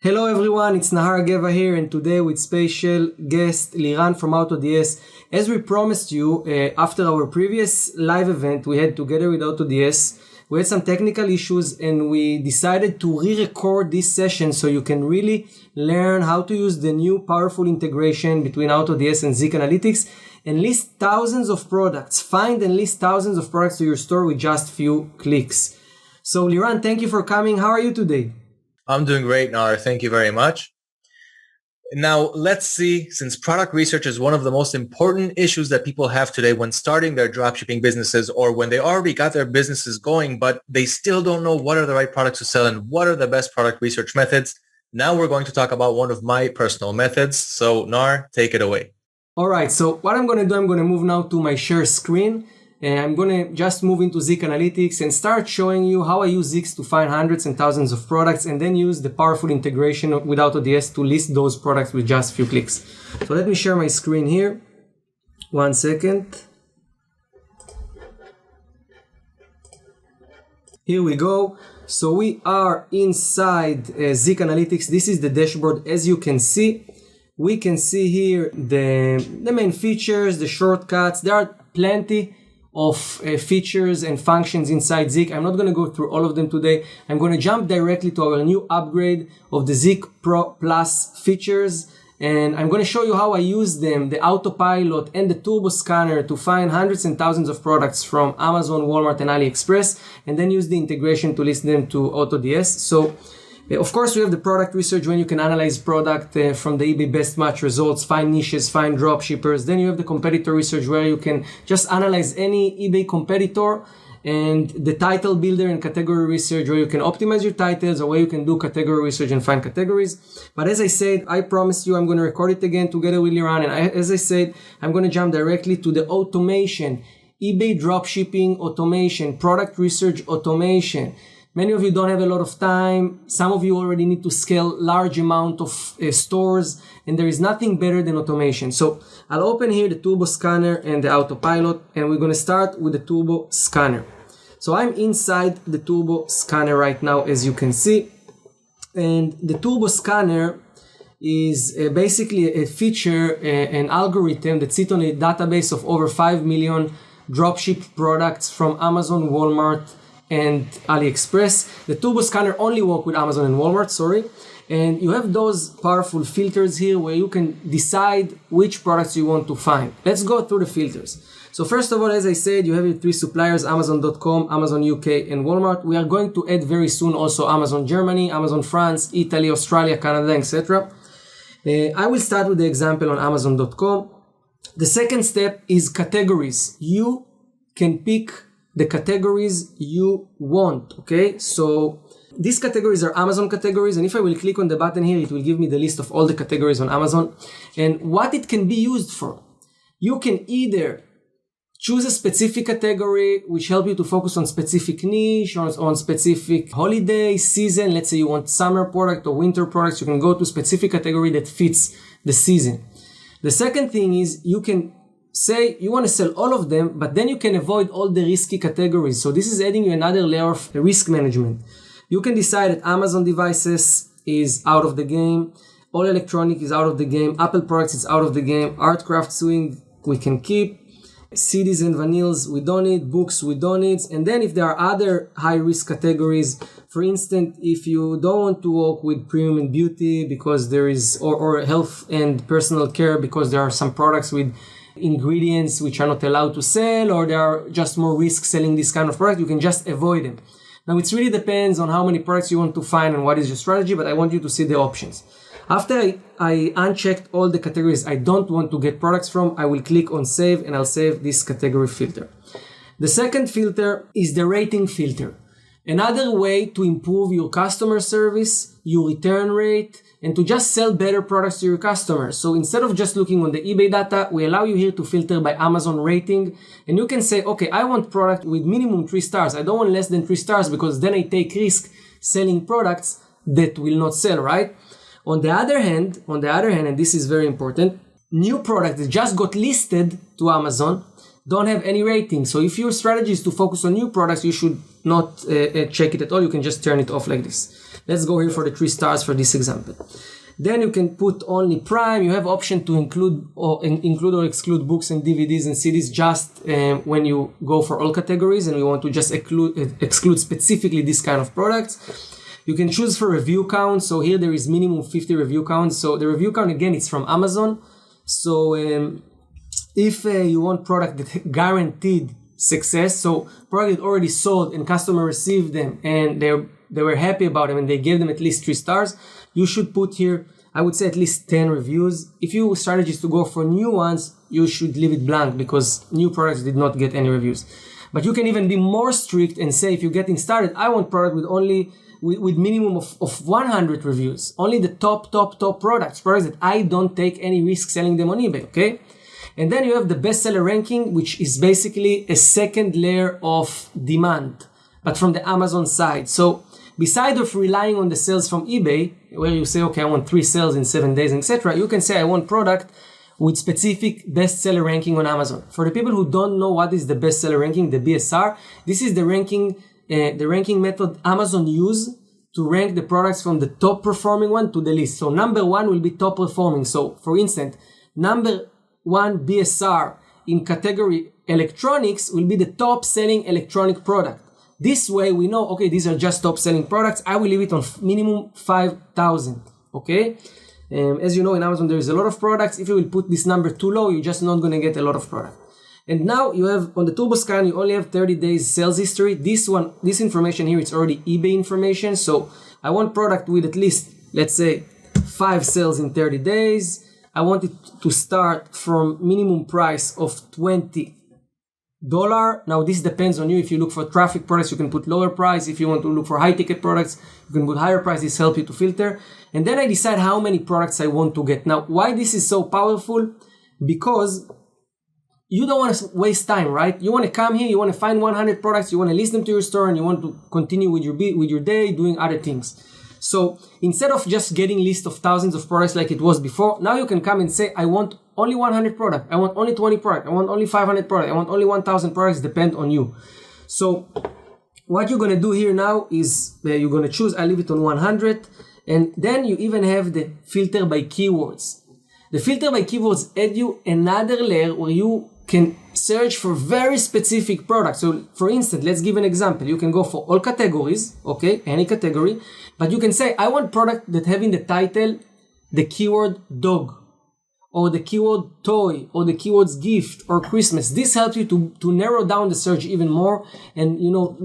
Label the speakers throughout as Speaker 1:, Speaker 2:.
Speaker 1: Hello everyone, it's Nahar Geva here, and today with special guest Liran from AutoDS. As we promised you, after our previous live event we had together with AutoDS, we had some technical issues and we decided to re-record this session so you can really learn how to use the new powerful integration between AutoDS and Zik Analytics and list thousands of products. Find and list thousands of products to your store with just few clicks. So Liran, thank you for coming. How are you today?
Speaker 2: I'm doing great, Nar. Thank you very much. Now, let's see, since product research is one of the most important issues that people have today when starting their dropshipping businesses or when they already got their businesses going, but they still don't know what are the right products to sell and what are the best product research methods. Now we're going to talk about one of my personal methods. So Nar, take it away.
Speaker 1: All right, so what I'm going to do, I'm going to move now to my share screen. I'm going to just move into Zik Analytics and start showing you how I use Zik to find hundreds and thousands of products and then use the powerful integration with AutoDS to list those products with just a few clicks. So let me share my screen here. 1 second. Here we go. So we are inside Zik Analytics. This is the dashboard. As you can see, we can see here the main features, the shortcuts. There are plenty of features and functions inside Zik. I'm not going to go through all of them today. I'm going to jump directly to our new upgrade of the Zik Pro Plus features, and I'm going to show you how I use them, the Autopilot and the Turbo Scanner, to find hundreds and thousands of products from Amazon, Walmart, and Aliexpress, and then use the integration to list them to AutoDS. So of course, we have the product research when you can analyze product from the eBay best match results, find niches, find drop shippers. Then you have the competitor research where you can just analyze any eBay competitor, and the title builder and category research where you can optimize your titles or where you can do category research and find categories. But as I said, I promised you I'm going to record it again together with Liran. And as I said, I'm going to jump directly to the automation, eBay dropshipping automation, product research automation. Many of you don't have a lot of time. Some of you already need to scale large amount of stores, and there is nothing better than automation. So I'll open here the Turbo Scanner and the Autopilot, and we're going to start with the Turbo Scanner. So I'm inside the Turbo Scanner right now, as you can see. And the Turbo Scanner is basically a feature, an algorithm that sits on a database of over 5 million dropship products from Amazon, Walmart, and Aliexpress. The Turbo Scanner only works with Amazon and Walmart, and you have those powerful filters here where you can decide which products you want to find. Let's go through the filters. So first of all, as I said, you have your 3 suppliers, Amazon.com, Amazon UK, and Walmart. We are going to add very soon also Amazon Germany, Amazon France, Italy, Australia, Canada, etc. I will start with the example on Amazon.com. The second step is categories. You can pick the categories you want, okay? So these categories are Amazon categories, and if I will click on the button here, it will give me the list of all the categories on Amazon and what it can be used for. You can either choose a specific category which help you to focus on specific niche or on specific holiday season. Let's say you want summer product or winter products, you can go to specific category that fits the season. The second thing is you can say you want to sell all of them, but then you can avoid all the risky categories. So this is adding you another layer of risk management. You can decide that Amazon devices is out of the game, all electronic is out of the game, Apple products is out of the game, art, craft, sewing we can keep, CDs and vinyls we don't need, books we don't need. And then if there are other high risk categories, for instance, if you don't want to work with premium and beauty because there is, or health and personal care because there are some products with ingredients which are not allowed to sell, or there are just more risk selling this kind of product, you can just avoid them. Now it really depends on how many products you want to find and what is your strategy, but I want you to see the options. After I unchecked all the categories I don't want to get products from, I will click on save and I'll save this category filter. The second filter is the rating filter. Another way to improve your customer service, your return rate, and to just sell better products to your customers. So instead of just looking on the eBay data, we allow you here to filter by Amazon rating. And you can say, okay, I want product with minimum 3 stars. I don't want less than 3 stars because then I take risk selling products that will not sell, right? On the other hand, and this is very important, new products that just got listed to Amazon don't have any rating. So if your strategy is to focus on new products, you should not check it at all. You can just turn it off like this. Let's go here for the 3 stars for this example. Then you can put only Prime. You have option to include or exclude books and DVDs and CDs just when you go for all categories and we want to just exclude specifically this kind of products. You can choose for review count. So here there is minimum 50 review counts. So the review count, again, it's from Amazon. So if you want product that guaranteed success, so product that already sold and customer received them and they were happy about them and they gave them at least 3 stars, you should put here, I would say, at least 10 reviews. If your strategy is to go for new ones, you should leave it blank because new products did not get any reviews. But you can even be more strict and say, if you're getting started, I want product with minimum of 100 reviews. Only the top products that I don't take any risk selling them on eBay, okay? And then you have the bestseller ranking, which is basically a second layer of demand, but from the Amazon side. So beside of relying on the sales from eBay, where you say, okay, I want 3 sales in 7 days, etc., you can say, I want product with specific bestseller ranking on Amazon. For the people who don't know what is the bestseller ranking, the BSR, this is the ranking method Amazon use to rank the products from the top performing one to the least. So number 1 will be top performing. So for instance, number 1 BSR in category electronics will be the top selling electronic product. This way we know, okay, these are just top selling products. I will leave it on minimum 5,000, okay? As you know, in Amazon, there is a lot of products. If you will put this number too low, you're just not going to get a lot of product. And now you have, on the turbo scan, you only have 30 days sales history. This information here, it's already eBay information. So I want product with at least, let's say, 5 sales in 30 days. I want it to start from minimum price of $20. Now this depends on you. If you look for traffic products, you can put lower price. If you want to look for high ticket products, you can put higher price. This helps you to filter. And then I decide how many products I want to get. Now, why this is so powerful? Because you don't want to waste time, right? You want to come here, you want to find 100 products, you want to list them to your store, and you want to continue with your day doing other things. So instead of just getting list of thousands of products like it was before, now you can come and say, I want only 100 products, I want only 20 products, I want only 500 products, I want only 1,000 products, depend on you. So what you're going to do here now is you're going to choose, I leave it on 100, and then you even have the filter by keywords. The filter by keywords add you another layer where you can search for very specific products. So for instance, let's give an example. You can go for all categories, okay, any category, but you can say, I want product that have in the title the keyword dog, or the keyword toy, or the keywords gift or Christmas. This helps you to narrow down the search even more and,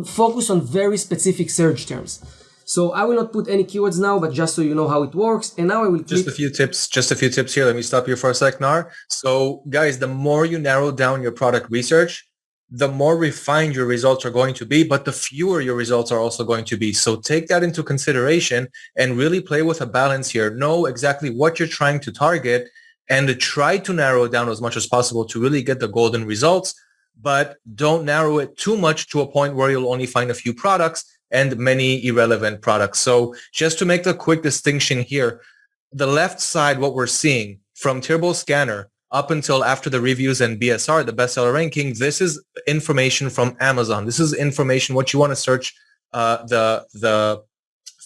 Speaker 1: focus on very specific search terms. So I will not put any keywords now, but just so you know how it works. And now I will
Speaker 2: Just a few tips here. Let me stop you for a sec, Nar. So guys, the more you narrow down your product research, the more refined your results are going to be, but the fewer your results are also going to be. So take that into consideration and really play with a balance here. Know exactly what you're trying to target and try to narrow it down as much as possible to really get the golden results, but don't narrow it too much to a point where you'll only find a few products and many irrelevant products. So just to make the quick distinction here, the left side, what we're seeing from Turbo Scanner up until after the reviews and BSR, the bestseller ranking, this is information from Amazon. This is information, what you want to search, the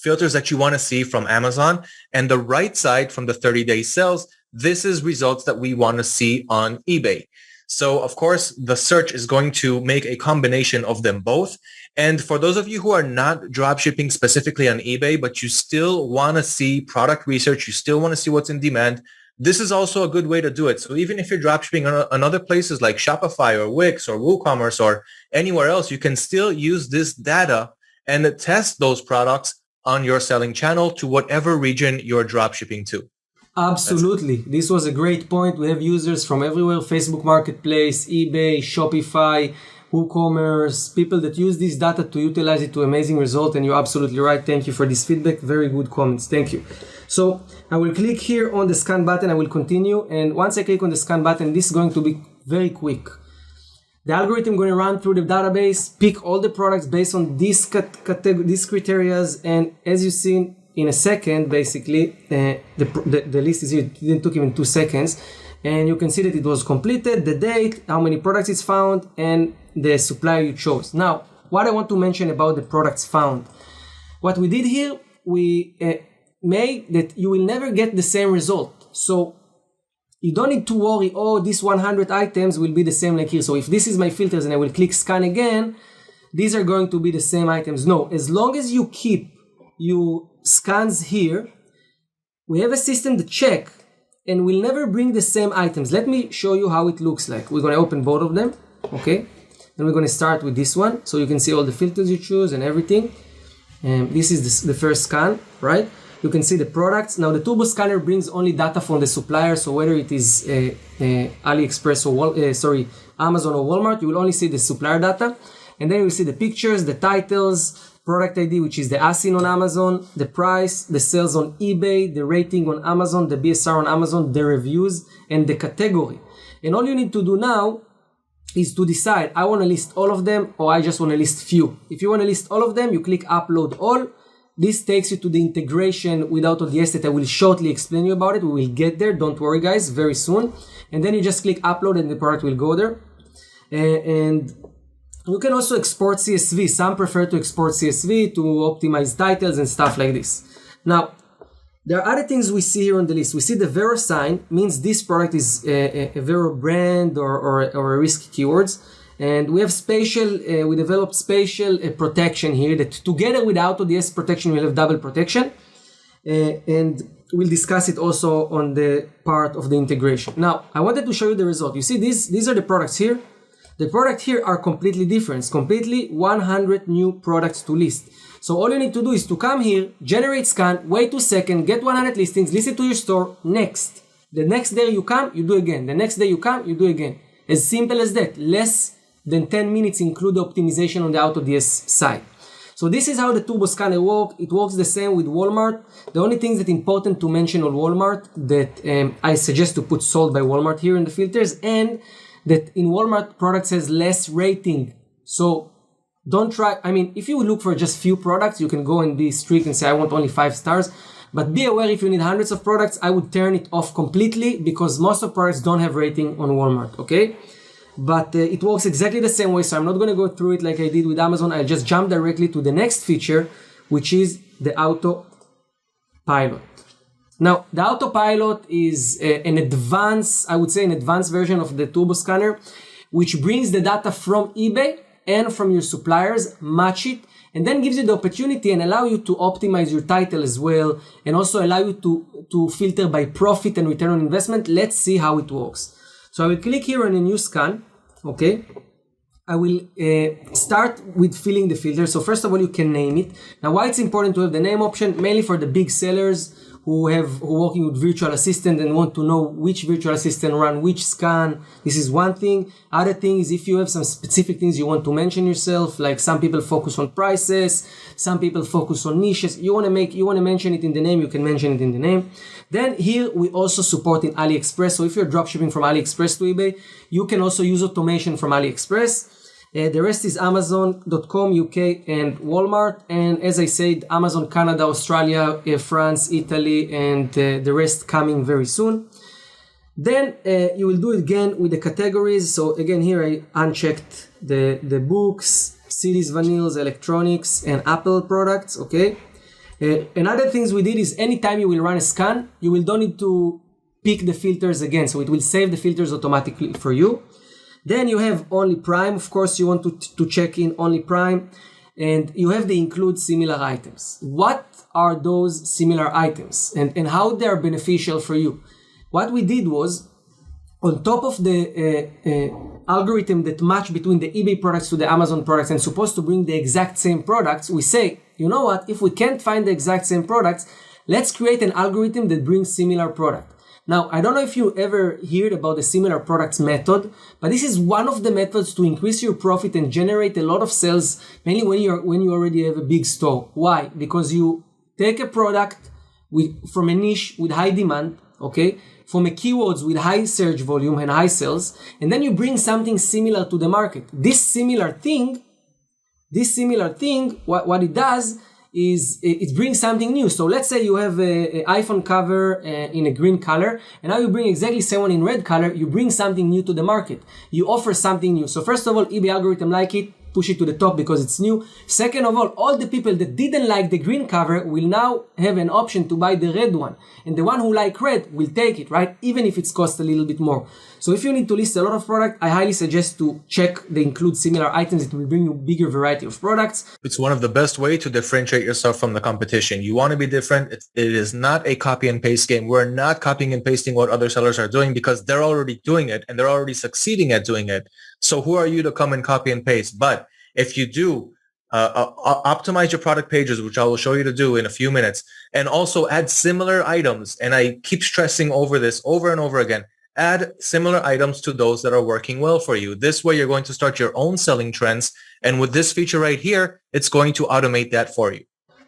Speaker 2: filters that you want to see from Amazon. And the right side from the 30-day sales, this is results that we want to see on eBay. So of course, the search is going to make a combination of them both. And for those of you who are not dropshipping specifically on eBay, but you still want to see product research, you still want to see what's in demand, this is also a good way to do it. So even if you're dropshipping on other places like Shopify or Wix or WooCommerce or anywhere else, you can still use this data and test those products on your selling channel to whatever region you're dropshipping to.
Speaker 1: Absolutely. This was a great point. We have users from everywhere, Facebook Marketplace, eBay, Shopify, WooCommerce, people that use this data to utilize it to amazing result. And you're absolutely right. Thank you for this feedback. Very good comments. Thank you. So I will click here on the scan button. I will continue. And once I click on the scan button, this is going to be very quick. The algorithm going to run through the database, pick all the products based on these criteria. And as you've seen in a second, basically, the list is here. It didn't took even 2 seconds. And you can see that it was completed, the date, how many products it's found, and the supplier you chose. Now, what I want to mention about the products found. What we did here, we made that you will never get the same result. So you don't need to worry, oh, these 100 items will be the same like here. So if this is my filters and I will click scan again, these are going to be the same items. No, as long as you keep your scans here, we have a system that check and will never bring the same items. Let me show you how it looks like. We're going to open both of them, okay? And we're going to start with this one, so you can see all the filters you choose and everything. This is the first scan, right? You can see the products. Now the turbo scanner brings only data from the supplier, so whether it is Aliexpress or Amazon or Walmart, you will only see the supplier data. And then you will see the pictures, the titles, product ID, which is the ASIN on Amazon, the price, the sales on eBay, the rating on Amazon, the BSR on Amazon, the reviews, and the category. And all you need to do now is to decide, I want to list all of them or I just want to list few. If you want to list all of them, you click upload all. This takes you to the integration with AutoDS that I will shortly explain you about it. We will get there, don't worry guys, very soon. And then you just click upload and the product will go there. And you can also export CSV. Some prefer to export CSV to optimize titles and stuff like this. Now, there are other things we see here on the list. We see the Vero sign, means this product is a Vero brand or a risk keywords. And we have we developed spatial protection here that together with AutoDS protection, we'll have double protection. And we'll discuss it also on the part of the integration. Now, I wanted to show you the result. You see, these are the products here. The products here are completely different. Completely 100 new products to list. So all you need to do is to come here, generate scan, wait 2 seconds, get 100 listings, list it to your store, next. The next day you come, you do again. The next day you come, you do again. As simple as that. Less than 10 minutes include the optimization on the AutoDS side. So this is how the turbo scanner works. It works the same with Walmart. The only things that important to mention on Walmart that I suggest to put sold by Walmart here in the filters, and that in Walmart products has less rating. So don't try, if you look for just few products, you can go and be strict and say, I want only 5 stars. But be aware, if you need hundreds of products, I would turn it off completely because most of products don't have rating on Walmart, okay? But it works exactly the same way, so I'm not going to go through it like I did with Amazon. I'll just jump directly to the next feature, which is the Autopilot. Now, the Autopilot is an advanced version of the turbo scanner, which brings the data from eBay and from your suppliers, match it, and then gives you the opportunity and allow you to optimize your title as well, and also allow you to filter by profit and return on investment. Let's see how it works. So I will click here on a new scan, okay? I will start with filling the filter. So first of all, you can name it. Now, why it's important to have the name option? Mainly for the big sellers who working with virtual assistant and want to know which virtual assistant run which scan. This is one thing. Other thing is if you have some specific things you want to mention yourself, like some people focus on prices, some people focus on niches. You want to mention it in the name, you can mention it in the name. Then here we also support in Aliexpress. So if you're dropshipping from Aliexpress to eBay, you can also use automation from Aliexpress. The rest is Amazon.com, UK, and Walmart. And as I said, Amazon, Canada, Australia, France, Italy, and the rest coming very soon. Then you will do it again with the categories. So again, here I unchecked the books, CDs, vinyls, electronics, and Apple products, okay? Another things we did is anytime you will run a scan, you don't need to pick the filters again. So it will save the filters automatically for you. Then you have only Prime. Of course, you want to check in only Prime. And you have the include similar items. What are those similar items and how they are beneficial for you? What we did was, on top of the algorithm that match between the eBay products to the Amazon products and supposed to bring the exact same products, we say, you know what, if we can't find the exact same products, let's create an algorithm that brings similar product. Now, I don't know if you ever heard about the similar products method, but this is one of the methods to increase your profit and generate a lot of sales, mainly when you already have a big store. Why? Because you take a product from a niche with high demand, okay, from a keywords with high search volume and high sales, and then you bring something similar to the market. This similar thing, what it does is it brings something new. So let's say you have an iPhone cover in a green color, and now you bring exactly the same one in red color. You bring something new to the market. You offer something new. So first of all, eBay algorithm like it. push it to the top because it's new. Second of all the people that didn't like the green cover will now have an option to buy the red one. And the one who like red will take it, right? Even if it's cost a little bit more. So if you need to list a lot of product, I highly suggest to check the include similar items. It will bring you bigger variety of products.
Speaker 2: It's one of the best way to differentiate yourself from the competition. You want to be different. It is not a copy and paste game. We're not copying and pasting what other sellers are doing because they're already doing it and they're already succeeding at doing it. So who are you to come and copy and paste? But if you do optimize your product pages, which I will show you to do in a few minutes, and also add similar items, and I keep stressing over this over and over again, add similar items to those that are working well for you. This way you're going to start your own selling trends. And with this feature right here, it's going to automate that for you.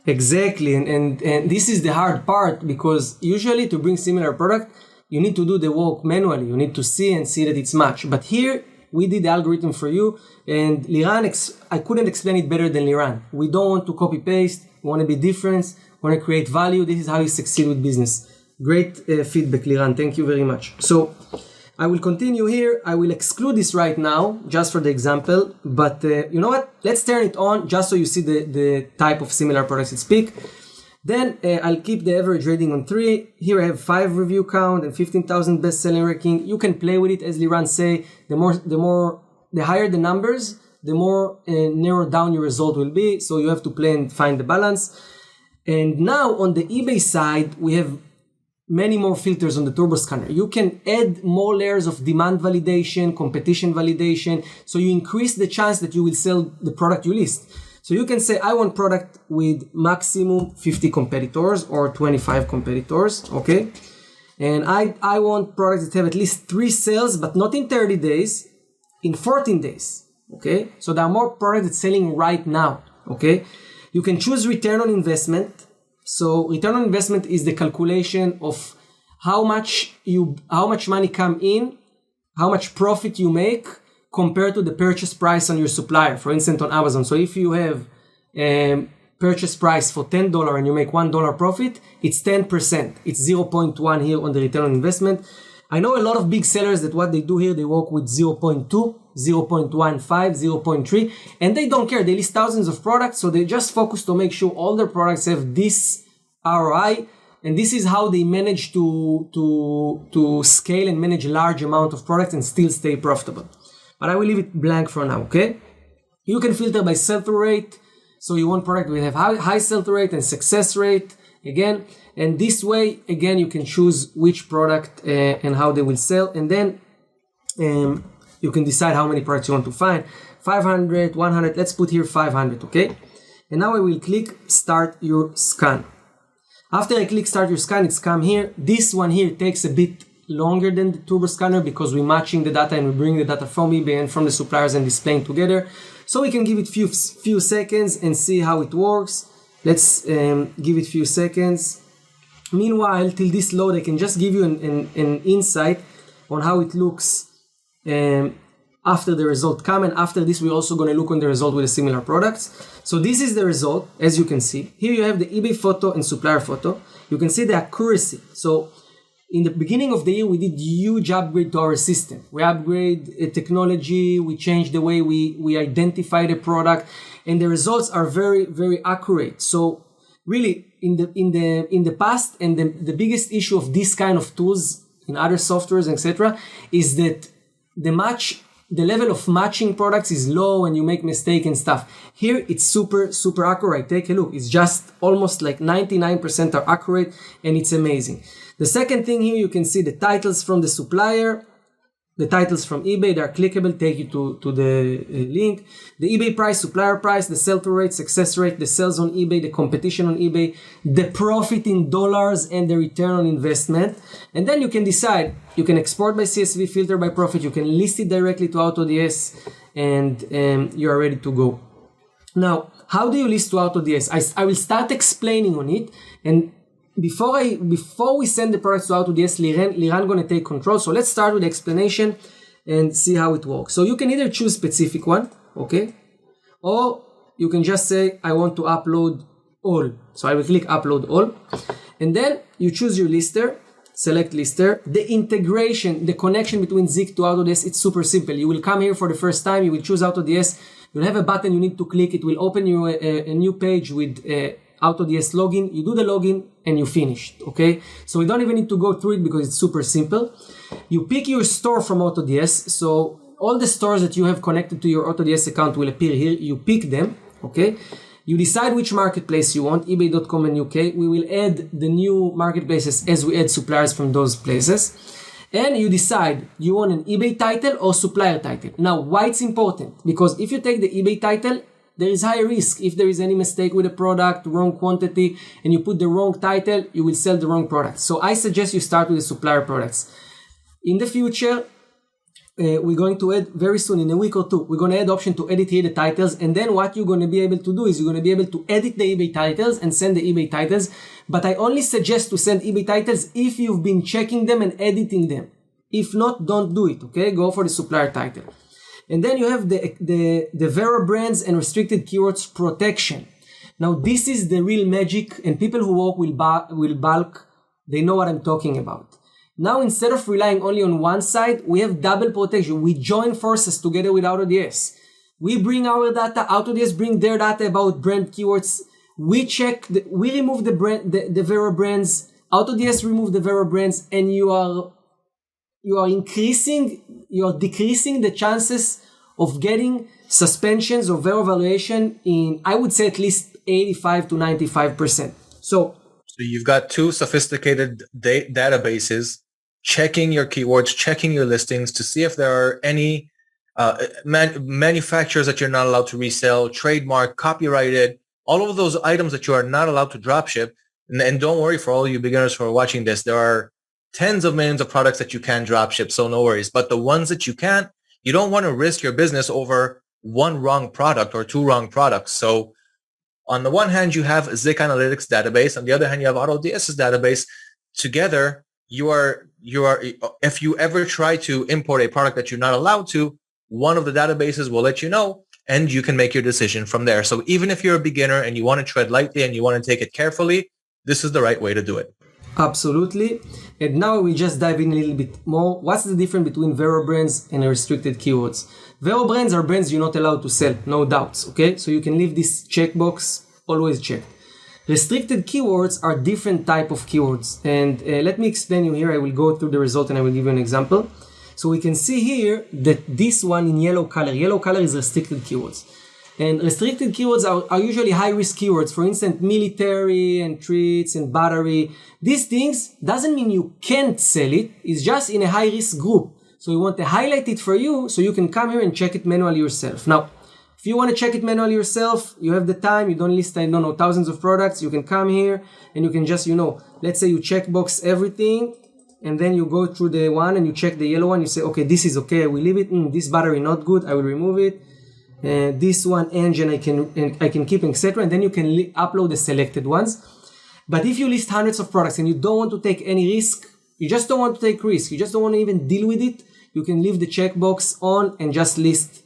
Speaker 1: Exactly. And this is the hard part because usually to bring similar product, you need to do the work manually. You need to see that it's matched. But here we did the algorithm for you. And Liran, I couldn't explain it better than Liran. We don't want to copy paste. We want to be different. We want to create value. This is how you succeed with business. Great feedback, Liran. Thank you very much. So I will continue here. I will exclude this right now, just for the example. But you know what? Let's turn it on just so you see the type of similar products it's pick. Then I'll keep the average rating on 3. Here I have 5 review count and 15,000 best-selling ranking. You can play with it, as Liran say. The higher the numbers, the more narrowed down your result will be. So you have to play and find the balance. And now on the eBay side, we have many more filters on the turbo scanner. You can add more layers of demand validation, competition validation, so you increase the chance that you will sell the product you list. So you can say, I want product with maximum 50 competitors or 25 competitors, okay? And I want products that have at least 3 sales, but not in 30 days, in 14 days, okay? So there are more products that's selling right now, okay? You can choose return on investment. So return on investment is the calculation of how much money come in, how much profit you make compared to the purchase price on your supplier. For instance, on Amazon. So if you have purchase price for $10 and you make $1 profit, it's 10%. It's 0.1 here on the return on investment. I know a lot of big sellers that what they do here, they work with 0.2, 0.15, 0.3, and they don't care. They list thousands of products, so they just focus to make sure all their products have this ROI, and this is how they manage to scale and manage a large amount of products and still stay profitable. But I will leave it blank for now, okay? You can filter by sell-through rate, so you want product will have high sell-through rate and success rate, again, and this way, again, you can choose which product and how they will sell, and then you can decide how many products you want to find. 500, 100, let's put here 500, okay? And now I will click Start Your Scan. After I click Start Your Scan, it's come here. This one here takes a bit longer than the turbo scanner because we're matching the data and we bring the data from eBay and from the suppliers and displaying together. So we can give it few seconds and see how it works. Let's give it few seconds. Meanwhile, till this load, I can just give you an insight on how it looks after the result come. And after this, we're also going to look on the result with a similar products. So this is the result, as you can see. Here you have the eBay photo and supplier photo. You can see the accuracy. So in the beginning of the year, we did huge upgrade to our system. We upgrade technology, we change the way we identify the product, and the results are very, very accurate. So really, in the past, and the biggest issue of this kind of tools in other softwares, etc., is that the level of matching products is low and you make mistake and stuff. Here, it's super, super accurate. Take a look. It's just almost like 99% are accurate, and it's amazing. The second thing here, you can see the titles from the supplier, the titles from eBay. They are clickable, take you to the link. The eBay price, supplier price, the sell-through rate, success rate, the sales on eBay, the competition on eBay, the profit in dollars, and the return on investment. And then you can decide, you can export by CSV, filter by profit, you can list it directly to AutoDS, and you are ready to go. Now, how do you list to AutoDS? I will start explaining on it, and before we send the products to AutoDS, Liran going to take control. So let's start with the explanation and see how it works. So you can either choose specific one, okay? Or you can just say, I want to upload all. So I will click upload all. And then you choose your lister, select lister. The integration, the connection between Zik to AutoDS, it's super simple. You will come here for the first time, you will choose AutoDS. You'll have a button you need to click. It will open you a new page with AutoDS login. You do the login and you finished, okay? So we don't even need to go through it because it's super simple. You pick your store from AutoDS. So all the stores that you have connected to your AutoDS account will appear here. You pick them, okay? You decide which marketplace you want, eBay.com and UK. We will add the new marketplaces as we add suppliers from those places. And you decide you want an eBay title or supplier title. Now, why it's important? Because if you take the eBay title, there is high risk. If there is any mistake with a product, wrong quantity, and you put the wrong title, you will sell the wrong product. So I suggest you start with the supplier products. In the future, we're going to add very soon, in a week or two, we're going to add option to edit here the titles. And then what you're going to be able to do is you're going to be able to edit the eBay titles and send the eBay titles. But I only suggest to send eBay titles if you've been checking them and editing them. If not, don't do it, okay? Go for the supplier title. And then you have the Vero brands and restricted keywords protection. Now, this is the real magic, and people who work with bulk, they know what I'm talking about. Now, instead of relying only on one side, we have double protection. We join forces together with AutoDS. We bring our data, AutoDS bring their data about brand keywords. We remove the Vero brands, AutoDS remove the Vero brands, and you are decreasing the chances of getting suspensions or Vero valuation in, I would say, at least 85 to 95%. So
Speaker 2: you've got two sophisticated databases checking your keywords, checking your listings to see if there are any manufacturers that you're not allowed to resell, trademark, copyrighted, all of those items that you are not allowed to dropship. And don't worry, for all you beginners who are watching this, there are tens of millions of products that you can dropship, so no worries. But the ones that you can't, you don't want to risk your business over one wrong product or two wrong products. So on the one hand, you have a Zik Analytics database. On the other hand, you have AutoDS's database. Together, you are, if you ever try to import a product that you're not allowed to, one of the databases will let you know, and you can make your decision from there. So even if you're a beginner and you want to tread lightly and you want to take it carefully, this is the right way to do it.
Speaker 1: Absolutely. And now we just dive in a little bit more. What's the difference between Vero brands and restricted keywords? Vero brands are brands you're not allowed to sell, no doubts, okay? So you can leave this checkbox always checked. Restricted keywords are different type of keywords. And let me explain you here. I will go through the result and I will give you an example. So we can see here that this one in yellow color is restricted keywords. And restricted keywords are usually high-risk keywords. For instance, military and treats and battery. These things doesn't mean you can't sell it. It's just in a high-risk group. So we want to highlight it for you so you can come here and check it manually yourself. Now, if you want to check it manually yourself, you have the time, you don't list, thousands of products, you can come here and you can just, let's say you checkbox everything and then you go through the one and you check the yellow one, you say, okay, this is okay, I will leave it. This battery not good, I will remove it. This one engine I can keep, etc. And then you can upload the selected ones. But if you list hundreds of products and you don't want to take any risk, you just don't want to take risk, you just don't want to even deal with it, you can leave the checkbox on and just list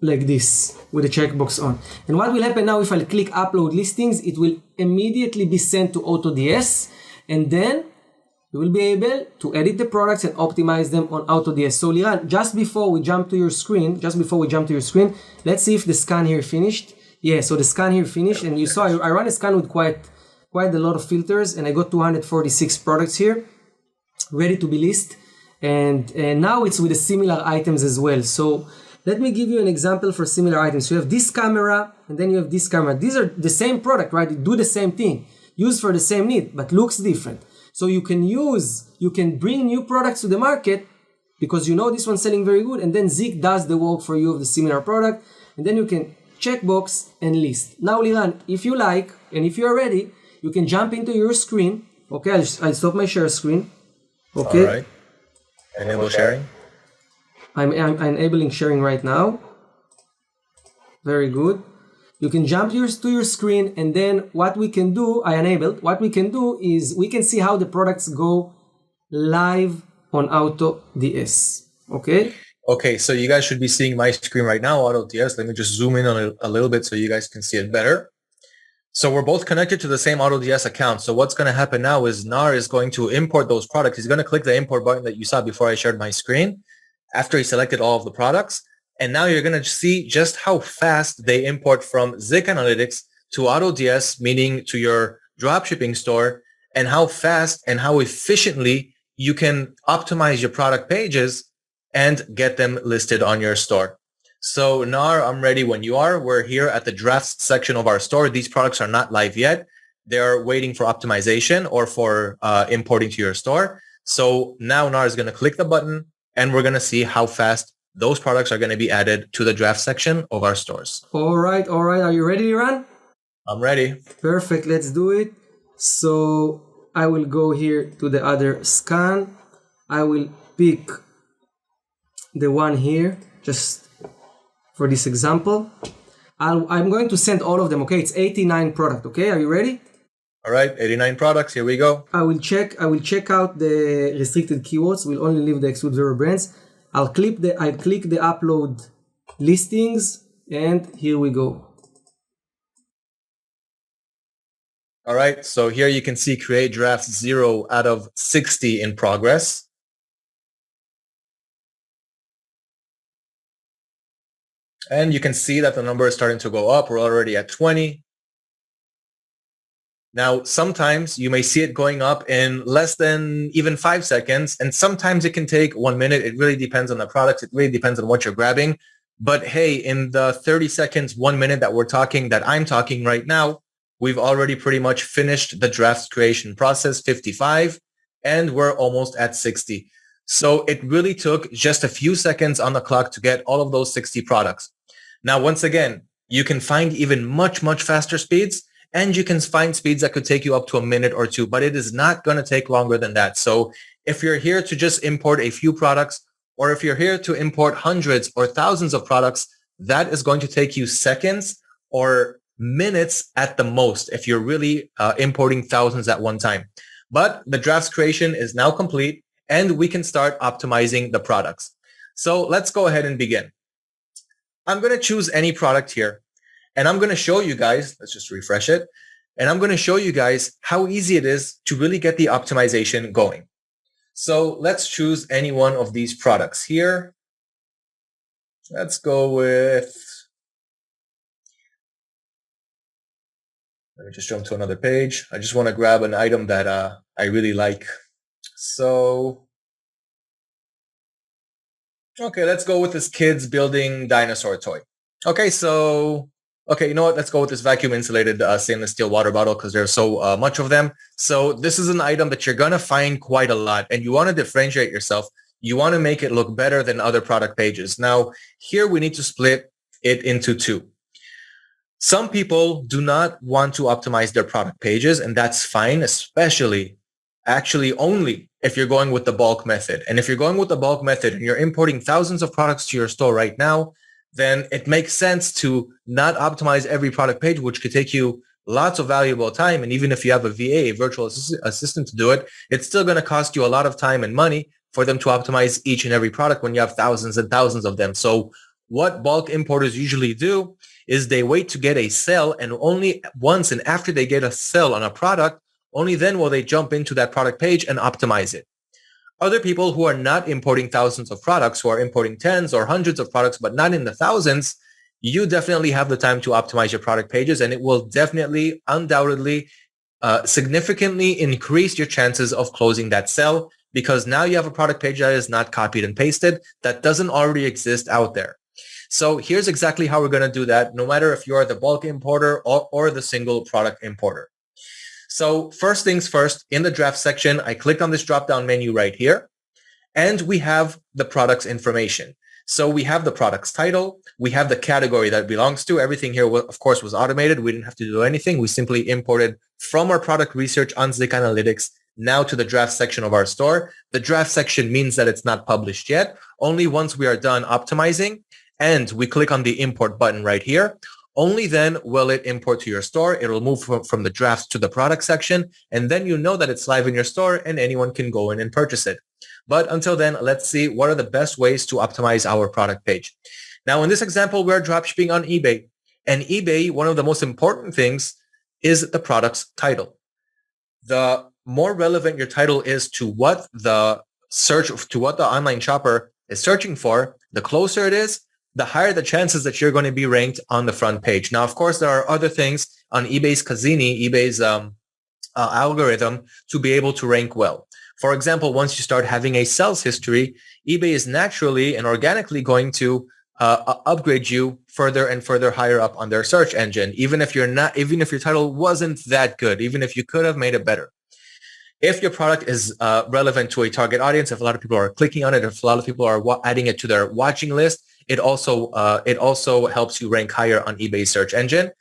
Speaker 1: like this with the checkbox on. And what will happen now if I click upload listings, it will immediately be sent to AutoDS, and then you will be able to edit the products and optimize them on AutoDS. So Liran, just before we jump to your screen, let's see if the scan here finished. Yeah, so the scan here finished, and you saw I run a scan with quite a lot of filters, and I got 246 products here ready to be listed. And now it's with the similar items as well. So let me give you an example for similar items. You have this camera, and then you have this camera. These are the same product, right? They do the same thing, used for the same need, but looks different. So you can bring new products to the market because this one's selling very good, and then Zik does the work for you of the similar product, and then you can checkbox and list. Now, Liran, if you like, and if you're ready, you can jump into your screen. Okay, I'll stop my share screen. Okay.
Speaker 2: All right. Enable sharing.
Speaker 1: I'm enabling sharing right now. Very good. You can jump to your screen, and then what we can do, what we can do is we can see how the products go live on AutoDS. Okay?
Speaker 2: Okay, so you guys should be seeing my screen right now, AutoDS. Let me just zoom in on it a little bit so you guys can see it better. So we're both connected to the same AutoDS account. So what's going to happen now is Nar is going to import those products. He's going to click the import button that you saw before I shared my screen after he selected all of the products. And now you're going to see just how fast they import from Zik Analytics to AutoDS, meaning to your dropshipping store, and how fast and how efficiently you can optimize your product pages and get them listed on your store. So Nar, I'm ready when you are. We're here at the drafts section of our store. These products are not live yet. They're waiting for optimization or for importing to your store. So now Nar is going to click the button and we're going to see how fast those products are going to be added to the draft section of our stores.
Speaker 1: All right. Are you ready, Liran?
Speaker 2: I'm ready.
Speaker 1: Perfect. Let's do it. So I will go here to the other scan. I will pick the one here just for this example. I'm going to send all of them. Okay, it's 89 product. Okay, are you ready?
Speaker 2: All right, 89 products. Here we go.
Speaker 1: I will check out the restricted keywords. We'll only leave the exclude zero brands. I'll click the upload listings, and here we go.
Speaker 2: All right, so here you can see create drafts 0 out of 60 in progress. And you can see that the number is starting to go up. We're already at 20. Now, sometimes you may see it going up in less than even 5 seconds, and sometimes it can take 1 minute. It really depends on the product. It really depends on what you're grabbing. But hey, in the 30 seconds, 1 minute that I'm talking right now, we've already pretty much finished the draft creation process, 55, and we're almost at 60. So it really took just a few seconds on the clock to get all of those 60 products. Now, once again, you can find even much, much faster speeds, and you can find speeds that could take you up to a minute or two, but it is not going to take longer than that. So if you're here to just import a few products, or if you're here to import hundreds or thousands of products, that is going to take you seconds or minutes at the most if you're really importing thousands at one time. But the drafts creation is now complete, and we can start optimizing the products. So let's go ahead and begin. I'm going to choose any product here, and I'm going to show you guys, let's just refresh it, and I'm going to show you guys how easy it is to really get the optimization going. So let's choose any one of these products here. Let's go with, let me just jump to another page. I just want to grab an item that I really like. So, okay, let's go with this kids building dinosaur toy. Okay, you know what? Let's go with this vacuum insulated stainless steel water bottle because there's so much of them. So this is an item that you're going to find quite a lot, and you want to differentiate yourself. You want to make it look better than other product pages. Now, here we need to split it into two. Some people do not want to optimize their product pages, and that's fine, especially actually only if you're going with the bulk method. And if you're going with the bulk method and you're importing thousands of products to your store right now, then it makes sense to not optimize every product page, which could take you lots of valuable time. And even if you have a VA, a virtual assistant to do it, it's still going to cost you a lot of time and money for them to optimize each and every product when you have thousands and thousands of them. So what bulk importers usually do is they wait to get a sale, and only once and after they get a sale on a product, only then will they jump into that product page and optimize it. Other people who are not importing thousands of products, who are importing tens or hundreds of products, but not in the thousands, you definitely have the time to optimize your product pages, and it will definitely, undoubtedly, significantly increase your chances of closing that sale, because now you have a product page that is not copied and pasted, that doesn't already exist out there. So here's exactly how we're going to do that, no matter if you're the bulk importer or the single product importer. So first things first, in the draft section, I clicked on this drop-down menu right here, and we have the product's information. So we have the product's title, we have the category that it belongs to. Everything here, of course, was automated. We didn't have to do anything. We simply imported from our product research on Zik Analytics now to the draft section of our store. The draft section means that it's not published yet. Only once we are done optimizing and we click on the import button right here, only then will it import to your store. It'll move from the drafts to the product section, and then you know that it's live in your store and anyone can go in and purchase it. But until then, let's see what are the best ways to optimize our product page. Now, in this example, we're dropshipping on eBay. And eBay, one of the most important things is the product's title. The more relevant your title is to what the online shopper is searching for, the closer it is, the higher the chances that you're going to be ranked on the front page. Now, of course, there are other things on eBay's Kazini, eBay's algorithm to be able to rank well. For example, once you start having a sales history, eBay is naturally and organically going to upgrade you further and further higher up on their search engine, even if your title wasn't that good, even if you could have made it better. If your product is relevant to a target audience, if a lot of people are clicking on it, if a lot of people are adding it to their watching list, it also helps you rank higher on eBay's search engine.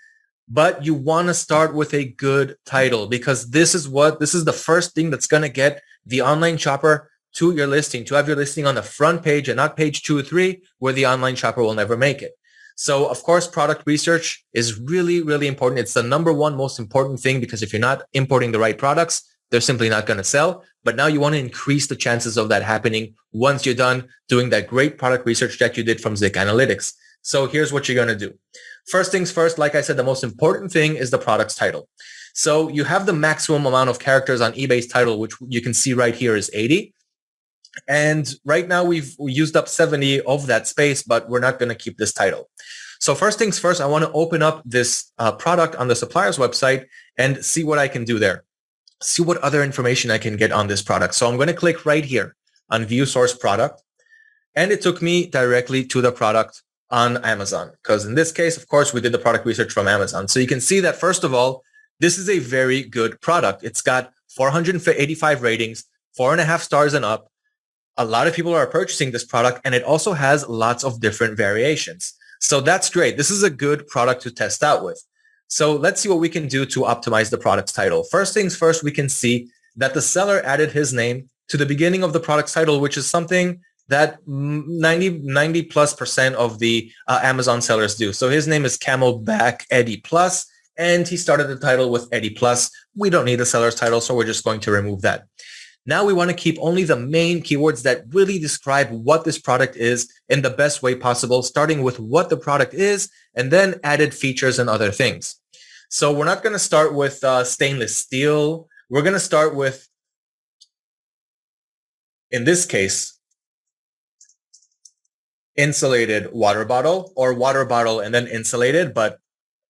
Speaker 2: But you want to start with a good title, because this is the first thing that's going to get the online shopper to your listing, to have your listing on the front page and not page 2 or 3, where the online shopper will never make it. So of course, product research is really, really important. It's the number one most important thing, because if you're not importing the right products, they're simply not going to sell. But now you want to increase the chances of that happening once you're done doing that great product research that you did from Zik Analytics. So here's what you're going to do. First things first, like I said, the most important thing is the product's title. So you have the maximum amount of characters on eBay's title, which you can see right here is 80. And right now we used up 70 of that space, but we're not going to keep this title. So first things first, I want to open up this product on the supplier's website and see what I can do there. See what other information I can get on this product. So I'm going to click right here on View Source Product. And it took me directly to the product on Amazon, because in this case, of course, we did the product research from Amazon. So you can see that, first of all, this is a very good product. It's got 485 ratings, 4.5 stars and up. A lot of people are purchasing this product, and it also has lots of different variations. So that's great. This is a good product to test out with. So let's see what we can do to optimize the product's title. First things first, we can see that the seller added his name to the beginning of the product's title, which is something that 90+% of the Amazon sellers do. So his name is Camelback Eddie Plus, and he started the title with Eddie Plus. We don't need the seller's title, so we're just going to remove that. Now we want to keep only the main keywords that really describe what this product is in the best way possible, starting with what the product is, and then added features and other things. So we're not going to start with stainless steel. We're going to start with, in this case, insulated water bottle, or water bottle and then insulated, but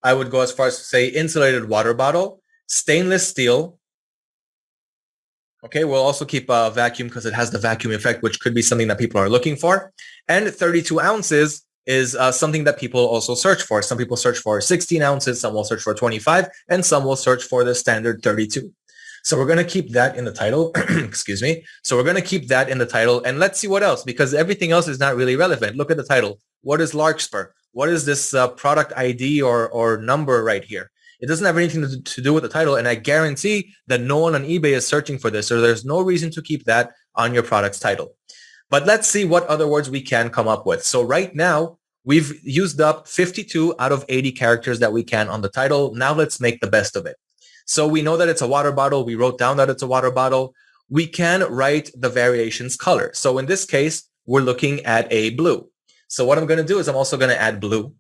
Speaker 2: I would go as far as to say insulated water bottle, stainless steel. Okay, we'll also keep a vacuum because it has the vacuum effect, which could be something that people are looking for. And 32 ounces is something that people also search for. Some people search for 16 ounces, some will search for 25, and some will search for the standard 32. So we're going to keep that in the title. Excuse me. So we're going to keep that in the title, and let's see what else, because everything else is not really relevant. Look at the title. What is Larkspur? What is this product ID or number right here? It doesn't have anything to do with the title, and I guarantee that no one on eBay is searching for this, so there's no reason to keep that on your product's title. But let's see what other words we can come up with. So right now, we've used up 52 out of 80 characters that we can on the title. Now let's make the best of it. So we know that it's a water bottle. We wrote down that it's a water bottle. We can write the variations color. So in this case, we're looking at a blue. So what I'm going to do is I'm also going to add blue,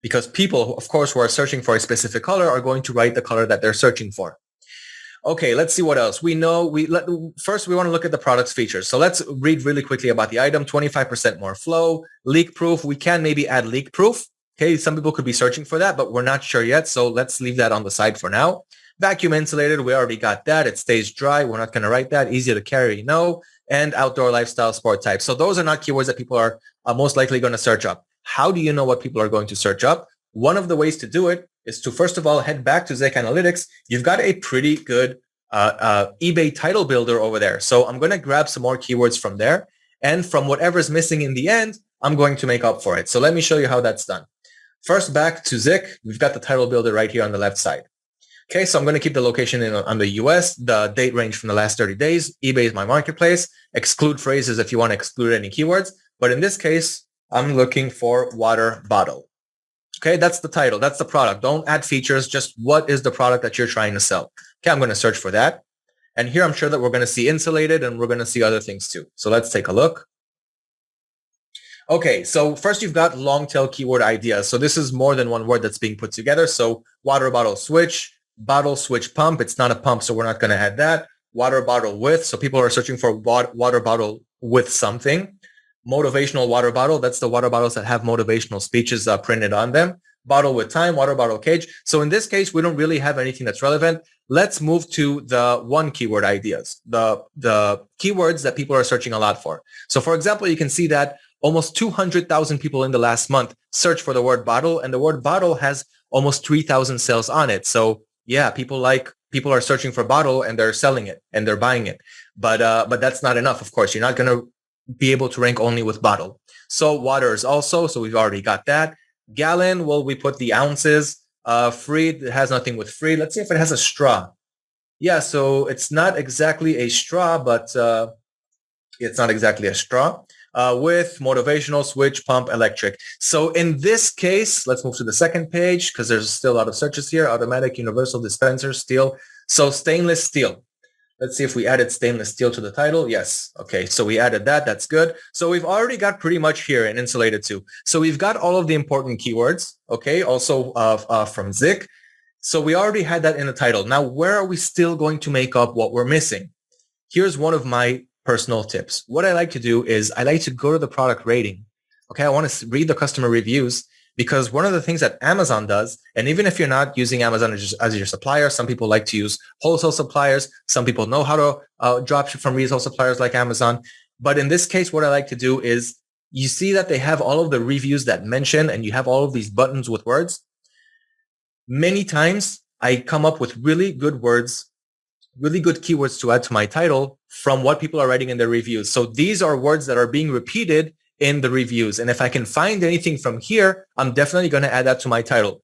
Speaker 2: because people, of course, who are searching for a specific color are going to write the color that they're searching for. Okay, let's see what else. We know first we want to look at the product's features. So let's read really quickly about the item. 25% more flow, leak proof. We can maybe add leak proof. Okay, some people could be searching for that, but we're not sure yet. So let's leave that on the side for now. Vacuum insulated, we already got that. It stays dry. We're not going to write that. Easy to carry, no. And outdoor lifestyle sport type. So those are not keywords that people are most likely going to search up. How do you know what people are going to search up? One of the ways to do it is to, first of all, head back to Zik Analytics. You've got a pretty good eBay title builder over there. So I'm going to grab some more keywords from there. And from whatever's missing in the end, I'm going to make up for it. So let me show you how that's done. First, back to Zik, we've got the title builder right here on the left side. Okay, so I'm going to keep the location on the US, the date range from the last 30 days. eBay is my marketplace. Exclude phrases if you want to exclude any keywords. But in this case, I'm looking for water bottle. Okay, that's the title. That's the product. Don't add features. Just what is the product that you're trying to sell? Okay, I'm going to search for that. And here I'm sure that we're going to see insulated, and we're going to see other things too. So let's take a look. Okay, so first you've got long tail keyword ideas. So this is more than one word that's being put together. So water bottle switch pump. It's not a pump, so we're not going to add that. Water bottle with. So people are searching for water bottle with something. motivational water bottle. That's the water bottles that have motivational speeches printed on them. Bottle with time, water bottle cage. So in this case, we don't really have anything that's relevant. Let's move to the one keyword ideas, the keywords that people are searching a lot for. So for example, you can see that almost 200,000 people in the last month search for the word bottle, and the word bottle has almost 3,000 sales on it. So yeah, people are searching for bottle and they're selling it and they're buying it. But that's not enough. Of course, you're not going to be able to rank only with bottle. So waters also. So we've already got that. Gallon, well, we put the ounces. Free, it has nothing with free. Let's see if it has a straw. Yeah, so it's not exactly a straw, but it's not exactly a straw. With motivational, switch, pump, electric. So in this case, let's move to the second page because there's still a lot of searches here. Automatic, universal, dispenser, steel. So stainless steel. Let's see if we added stainless steel to the title. Yes. Okay. So we added that. That's good. So we've already got pretty much here in insulated too. So we've got all of the important keywords. Okay. Also from Zik. So we already had that in the title. Now, where are we still going to make up what we're missing? Here's one of my personal tips. What I like to do is I like to go to the product rating. Okay. I want to read the customer reviews. Because one of the things that Amazon does, and even if you're not using Amazon as your supplier, some people like to use wholesale suppliers. Some people know how to dropship from retail suppliers like Amazon. But in this case, what I like to do is you see that they have all of the reviews that mention, and you have all of these buttons with words. Many times I come up with really good words, really good keywords to add to my title from what people are writing in their reviews. So these are words that are being repeated in the reviews. And if I can find anything from here, I'm definitely going to add that to my title.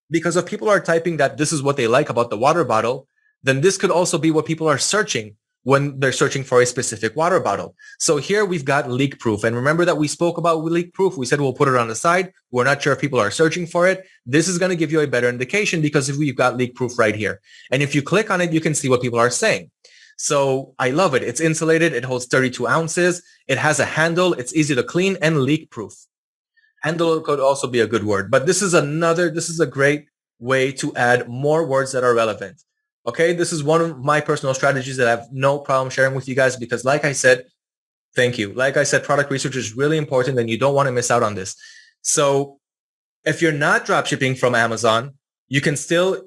Speaker 2: Because if people are typing that this is what they like about the water bottle, then this could also be what people are searching when they're searching for a specific water bottle. So here we've got leak proof. And remember that we spoke about leak proof. We said we'll put it on the side. We're not sure if people are searching for it. This is going to give you a better indication because if we've got leak proof right here. And if you click on it, you can see what people are saying. So I love it. It's insulated. It holds 32 ounces. It has a handle. It's easy to clean and leak proof. Handle could also be a good word, but this is a great way to add more words that are relevant. Okay. This is one of my personal strategies that I have no problem sharing with you guys because like I said, thank you. Like I said, product research is really important and you don't want to miss out on this. So if you're not dropshipping from Amazon, you can still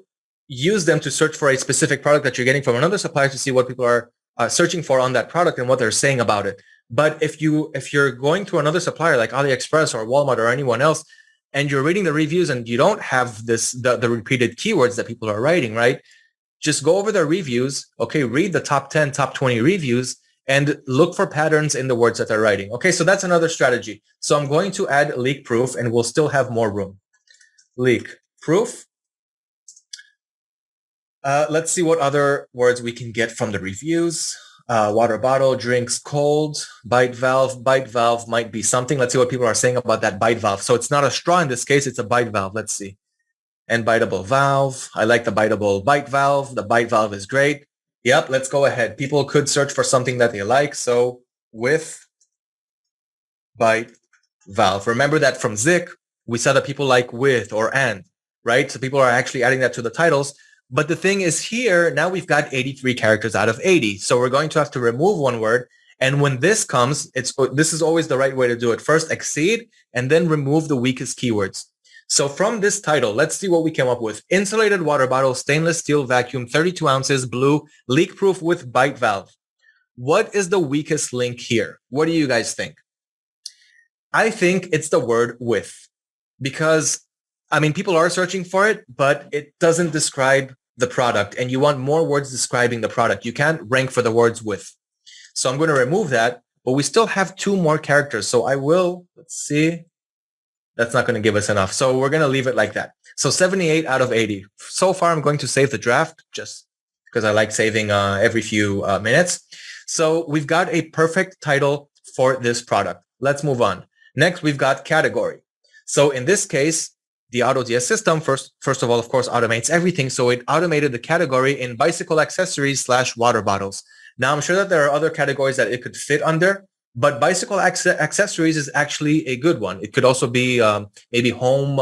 Speaker 2: use them to search for a specific product that you're getting from another supplier to see what people are searching for on that product and what they're saying about it. But if you're going to another supplier like Aliexpress or Walmart or anyone else, and you're reading the reviews and you don't have the repeated keywords that people are writing, right? Just go over their reviews. Okay, read the top 10, top 20 reviews and look for patterns in the words that they're writing. Okay, so that's another strategy. So I'm going to add leak proof and we'll still have more room. Leak proof. Let's see what other words we can get from the reviews. Water bottle, drinks cold, bite valve. Bite valve might be something. Let's see what people are saying about that bite valve. So it's not a straw in this case, it's a bite valve. Let's see. And biteable valve. I like the biteable bite valve. The bite valve is great. Yep, let's go ahead. People could search for something that they like. So with bite valve. Remember that from Zik, we said that people like with or and, right? So people are actually adding that to the titles. But the thing is here, now we've got 83 characters out of 80. So we're going to have to remove one word. And when this comes, this is always the right way to do it. First, exceed, and then remove the weakest keywords. So from this title, let's see what we came up with. Insulated water bottle, stainless steel vacuum, 32 ounces, blue, leak proof with bite valve. What is the weakest link here? What do you guys think? I think it's the word with, because people are searching for it, but it doesn't describe the product, and you want more words describing the product. You can't rank for the words with. So I'm going to remove that, but we still have 2 more characters. So I will, let's see. That's not going to give us enough. So we're going to leave it like that. So 78 out of 80. So far, I'm going to save the draft just because I like saving every few minutes. So we've got a perfect title for this product. Let's move on. Next, we've got category. So in this case, the AutoDS system, first of all, of course, automates everything. So it automated the category in bicycle accessories / water bottles. Now, I'm sure that there are other categories that it could fit under, but bicycle accessories is actually a good one. It could also be maybe home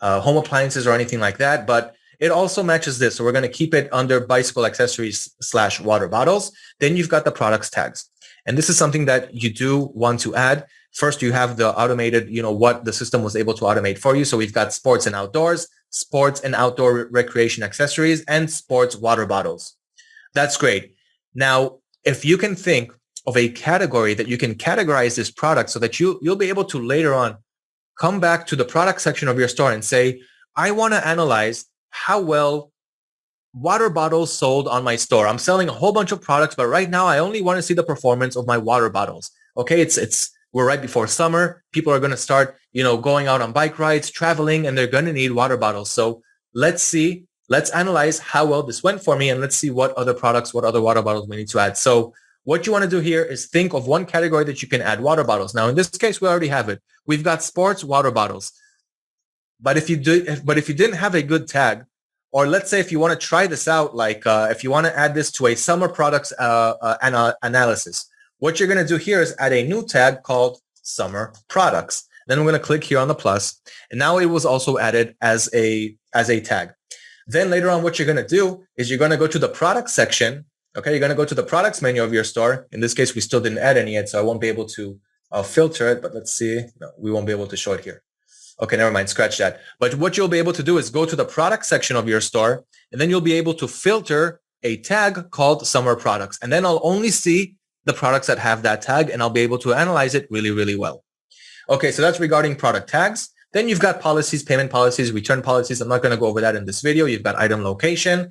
Speaker 2: appliances or anything like that, but it also matches this. So we're going to keep it under bicycle accessories / water bottles. Then you've got the products tags. And this is something that you do want to add. First, you have the automated, what the system was able to automate for you. So we've got sports and outdoors, sports and outdoor recreation accessories, and sports water bottles. That's great. Now, if you can think of a category that you can categorize this product so that you'll be able to later on come back to the product section of your store and say, I want to analyze how well water bottles sold on my store. I'm selling a whole bunch of products, but right now I only want to see the performance of my water bottles. Okay, we're right before summer. People are going to start, going out on bike rides, traveling, and they're going to need water bottles. So let's analyze how well this went for me, and let's see what other water bottles we need to add. So what you want to do here is think of one category that you can add water bottles. Now, in this case, we already have it. We've got sports water bottles. But if you didn't have a good tag, or let's say if you want to try this out, like if you want to add this to a summer products analysis, what you're going to do here is add a new tag called summer products. Then I'm going to click here on the plus, and now it was also added as a tag. Then later on, what you're going to do is you're going to go to the product section. Okay, you're going to go to the products menu of your store. In this case, we still didn't add any yet, so I won't be able to filter it. But let's see. No, we won't be able to show it here. Okay, never mind, scratch that. But what you'll be able to do is go to the product section of your store, and then you'll be able to filter a tag called summer products. And then I'll only see the products that have that tag, and I'll be able to analyze it really, really well. Okay, so that's regarding product tags. Then you've got policies, payment policies, return policies. I'm not going to go over that in this video. You've got item location.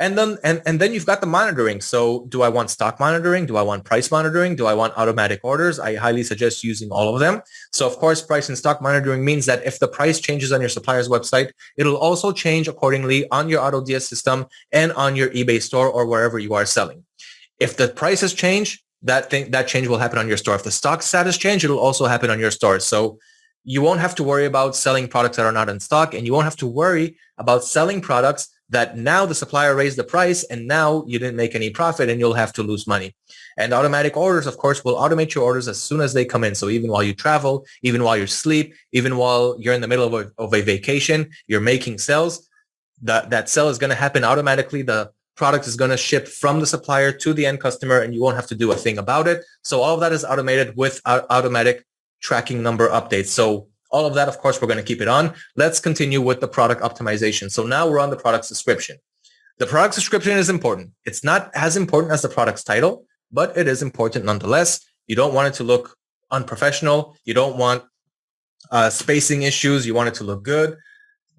Speaker 2: And then you've got the monitoring. So do I want stock monitoring? Do I want price monitoring? Do I want automatic orders? I highly suggest using all of them. So of course, price and stock monitoring means that if the price changes on your supplier's website, it'll also change accordingly on your AutoDS system and on your eBay store or wherever you are selling. If the prices change, that change will happen on your store. If the stock status change, it'll also happen on your store. So you won't have to worry about selling products that are not in stock, and you won't have to worry about selling products that now the supplier raised the price and now you didn't make any profit and you'll have to lose money. And automatic orders, of course, will automate your orders as soon as they come in. So even while you travel, even while you sleep, even while you're in the middle of a vacation, you're making sales, that sale is going to happen automatically. The product is going to ship from the supplier to the end customer and you won't have to do a thing about it. So all of that is automated with automatic tracking number updates. So all of that, of course, we're going to keep it on. Let's continue with the product optimization. So now we're on the product's description. The product's description is important. It's not as important as the product's title, but it is important nonetheless. You don't want it to look unprofessional. You don't want spacing issues. You want it to look good.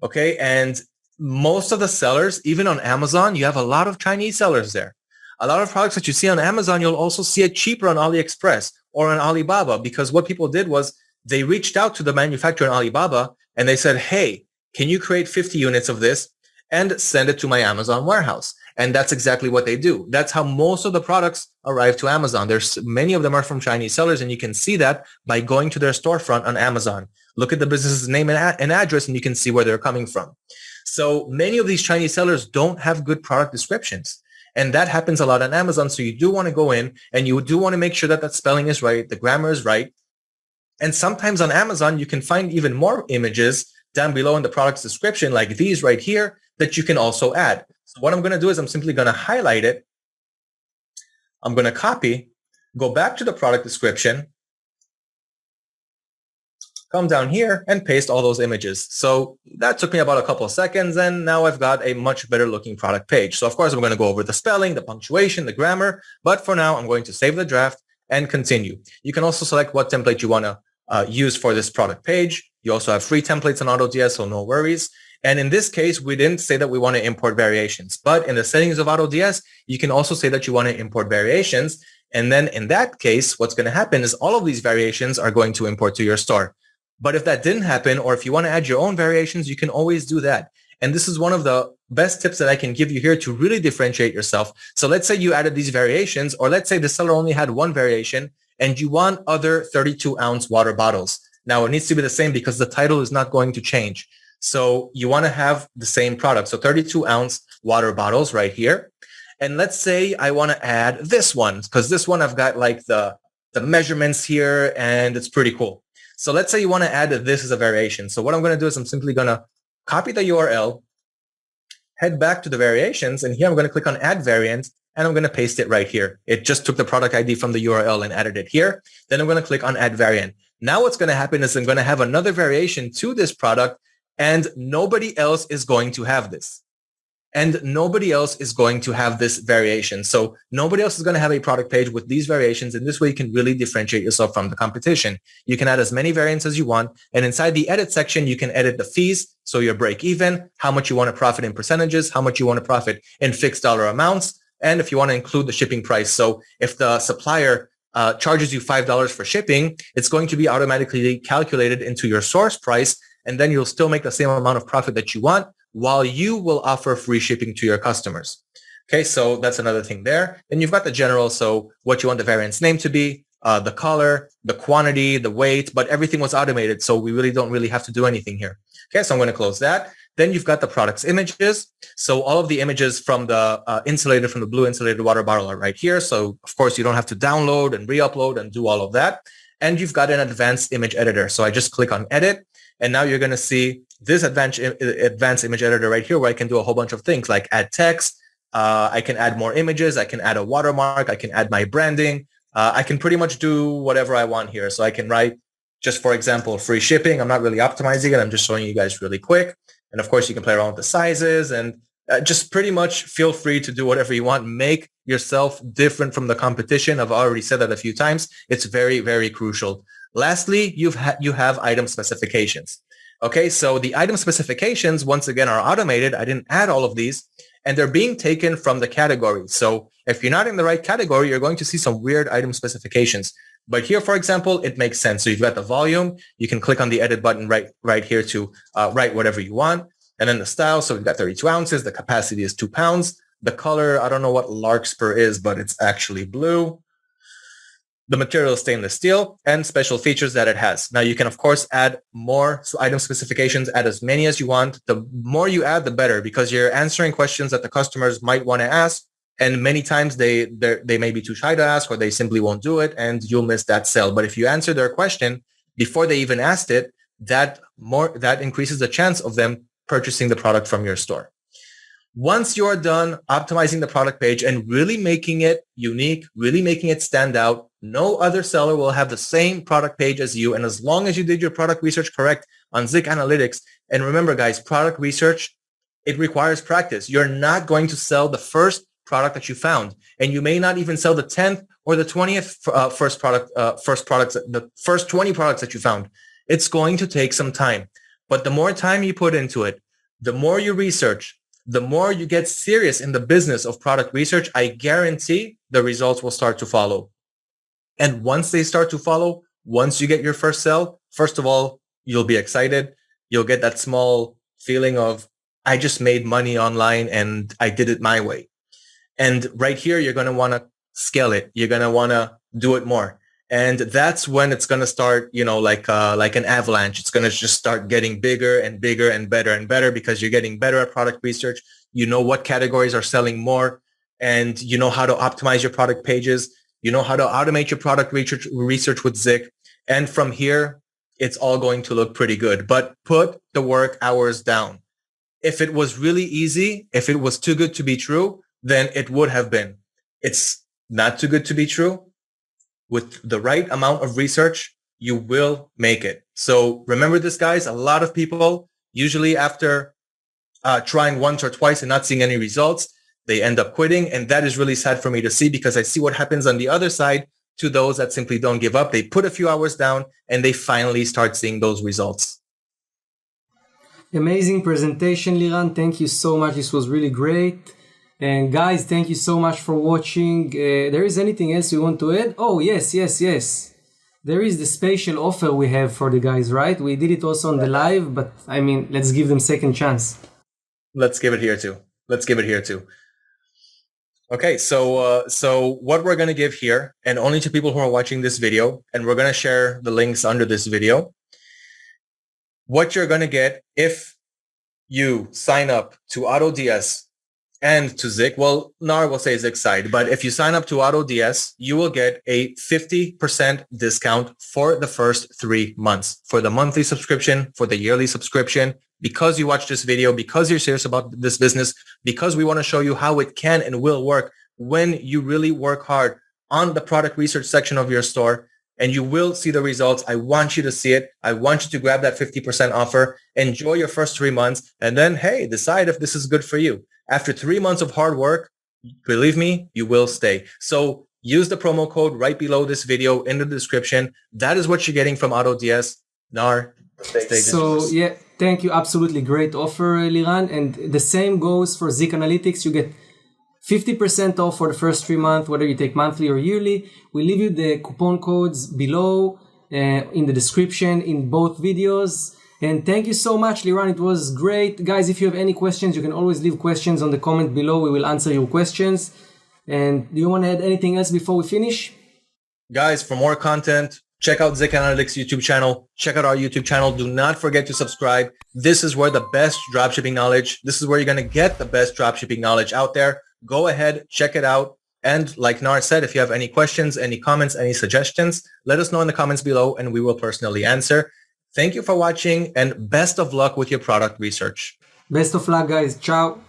Speaker 2: Okay. And most of the sellers, even on Amazon, you have a lot of Chinese sellers there. A lot of products that you see on Amazon, you'll also see it cheaper on Aliexpress or on Alibaba, because what people did was they reached out to the manufacturer in Alibaba and they said, hey, can you create 50 units of this and send it to my Amazon warehouse? And that's exactly what they do. That's how most of the products arrive to Amazon. Many of them are from Chinese sellers, and you can see that by going to their storefront on Amazon. Look at the business's name and address, and you can see where they're coming from. So many of these Chinese sellers don't have good product descriptions. And that happens a lot on Amazon. So you do want to go in and you do want to make sure that that spelling is right, the grammar is right. And sometimes on Amazon, you can find even more images down below in the product's description, like these right here, that you can also add. So what I'm going to do is I'm simply going to highlight it. I'm going to copy, go back to the product description, come down here and paste all those images. So that took me about a couple of seconds, and now I've got a much better looking product page. So of course, I'm going to go over the spelling, the punctuation, the grammar, but for now, I'm going to save the draft and continue. You can also select what template you want to use for this product page. You also have free templates on AutoDS, so no worries. And in this case, we didn't say that we want to import variations, but in the settings of AutoDS, you can also say that you want to import variations. And then in that case, what's going to happen is all of these variations are going to import to your store. But if that didn't happen, or if you want to add your own variations, you can always do that. And this is one of the best tips that I can give you here to really differentiate yourself. So let's say you added these variations, or let's say the seller only had one variation and you want other 32-ounce water bottles. Now, it needs to be the same because the title is not going to change. So you want to have the same product. So 32-ounce water bottles right here. And let's say I want to add this one, because this one I've got like the measurements here and it's pretty cool. So let's say you want to add this as a variation. So what I'm going to do is I'm simply going to copy the URL, head back to the variations, and here I'm going to click on add variant, and I'm going to paste it right here. It just took the product ID from the URL and added it here. Then I'm going to click on add variant. Now what's going to happen is I'm going to have another variation to this product, and nobody else is going to have this. And nobody else is going to have this variation. So nobody else is going to have a product page with these variations. And this way you can really differentiate yourself from the competition. You can add as many variants as you want. And inside the edit section, you can edit the fees. So your break even, how much you want to profit in percentages, how much you want to profit in fixed dollar amounts. And if you want to include the shipping price. So if the supplier charges you $5 for shipping, it's going to be automatically calculated into your source price. And then you'll still make the same amount of profit that you want, while you will offer free shipping to your customers. Okay, so that's another thing there. Then you've got the general, so what you want the variant's name to be, the color, the quantity, the weight, but everything was automated, so we really don't have to do anything here. Okay, so I'm going to close that. Then you've got the product's images. So all of the images from the from the blue insulated water bottle are right here. So of course, you don't have to download and re-upload and do all of that. And you've got an advanced image editor. So I just click on edit. And now you're going to see this advanced image editor right here, where I can do a whole bunch of things like add text. I can add more images. I can add a watermark. I can add my branding. I can pretty much do whatever I want here. So I can write, just for example, free shipping. I'm not really optimizing it. I'm just showing you guys really quick. And of course, you can play around with the sizes and just pretty much feel free to do whatever you want. Make yourself different from the competition. I've already said that a few times. It's very, very crucial. Lastly, you have item specifications. Okay, so the item specifications, once again, are automated. I didn't add all of these, and they're being taken from the category. So if you're not in the right category, you're going to see some weird item specifications. But here, for example, it makes sense. So you've got the volume. You can click on the edit button right here to write whatever you want. And then the style. So we've got 32 ounces. The capacity is 2 pounds. The color, I don't know what Larkspur is, but it's actually blue. The material is stainless steel, and special features that it has. Now you can, of course, add more item specifications, add as many as you want. The more you add, the better, because you're answering questions that the customers might want to ask. And many times they may be too shy to ask, or they simply won't do it, and you'll miss that sale. But if you answer their question before they even asked it, that increases the chance of them purchasing the product from your store. Once you're done optimizing the product page and really making it unique, really making it stand out, no other seller will have the same product page as you. And as long as you did your product research correct on Zik Analytics, and remember guys, product research, it requires practice. You're not going to sell the first product that you found, and you may not even sell the 10th or the 20th the first 20 products that you found. It's going to take some time, but the more time you put into it, the more you research, the more you get serious in the business of product research, I guarantee the results will start to follow. And once they start to follow, once you get your first sale, first of all, you'll be excited. You'll get that small feeling of, I just made money online and I did it my way. And right here, you're going to want to scale it. You're going to want to do it more. And that's when it's going to start, like an avalanche. It's going to just start getting bigger and bigger and better because you're getting better at product research. You know what categories are selling more, and you know how to optimize your product pages. You know how to automate your product research with Zik. And from here, it's all going to look pretty good. But put the work hours down. If it was really easy, if it was too good to be true, then it would have been. It's not too good to be true. With the right amount of research, you will make it. So remember this, guys. A lot of people, usually after trying once or twice and not seeing any results, they end up quitting. And that is really sad for me to see, because I see what happens on the other side to those that simply don't give up. They put a few hours down and they finally start seeing those results.
Speaker 1: Amazing presentation, Liran. Thank you so much. This was really great. And guys, thank you so much for watching. There is anything else you want to add? Oh, yes. There is the special offer we have for the guys, right? We did it also on the live, but let's give them second chance.
Speaker 2: Let's give it here too. Okay, so what we're going to give here, and only to people who are watching this video, and we're going to share the links under this video, what you're going to get if you sign up to AutoDS and to Zik. Well, Nar will say Zik side, but if you sign up to AutoDS, you will get a 50% discount for the first 3 months, for the monthly subscription, for the yearly subscription, because you watch this video, because you're serious about this business, because we want to show you how it can and will work when you really work hard on the product research section of your store, and you will see the results. I want you to see it. I want you to grab that 50% offer, enjoy your first 3 months, and then, hey, decide if this is good for you. After 3 months of hard work, believe me, you will stay. So use the promo code right below this video in the description. That is what you're getting from AutoDS. Nar,
Speaker 1: so yeah, thank you. Absolutely great offer, Liran. And the same goes for Zik Analytics. You get 50% off for the first 3 months, whether you take monthly or yearly. We leave you the coupon codes below in the description in both videos. And thank you so much, Liran. It was great. Guys, if you have any questions, you can always leave questions on the comment below. We will answer your questions. And do you want to add anything else before we finish?
Speaker 2: Guys, for more content, check out Zik Analytics YouTube channel. Check out our YouTube channel. Do not forget to subscribe. This is where the best dropshipping knowledge, this is where you're going to get the best dropshipping knowledge out there. Go ahead, check it out. And like Nar said, if you have any questions, any comments, any suggestions, let us know in the comments below and we will personally answer. Thank you for watching and best of luck with your product research.
Speaker 1: Best of luck, guys. Ciao.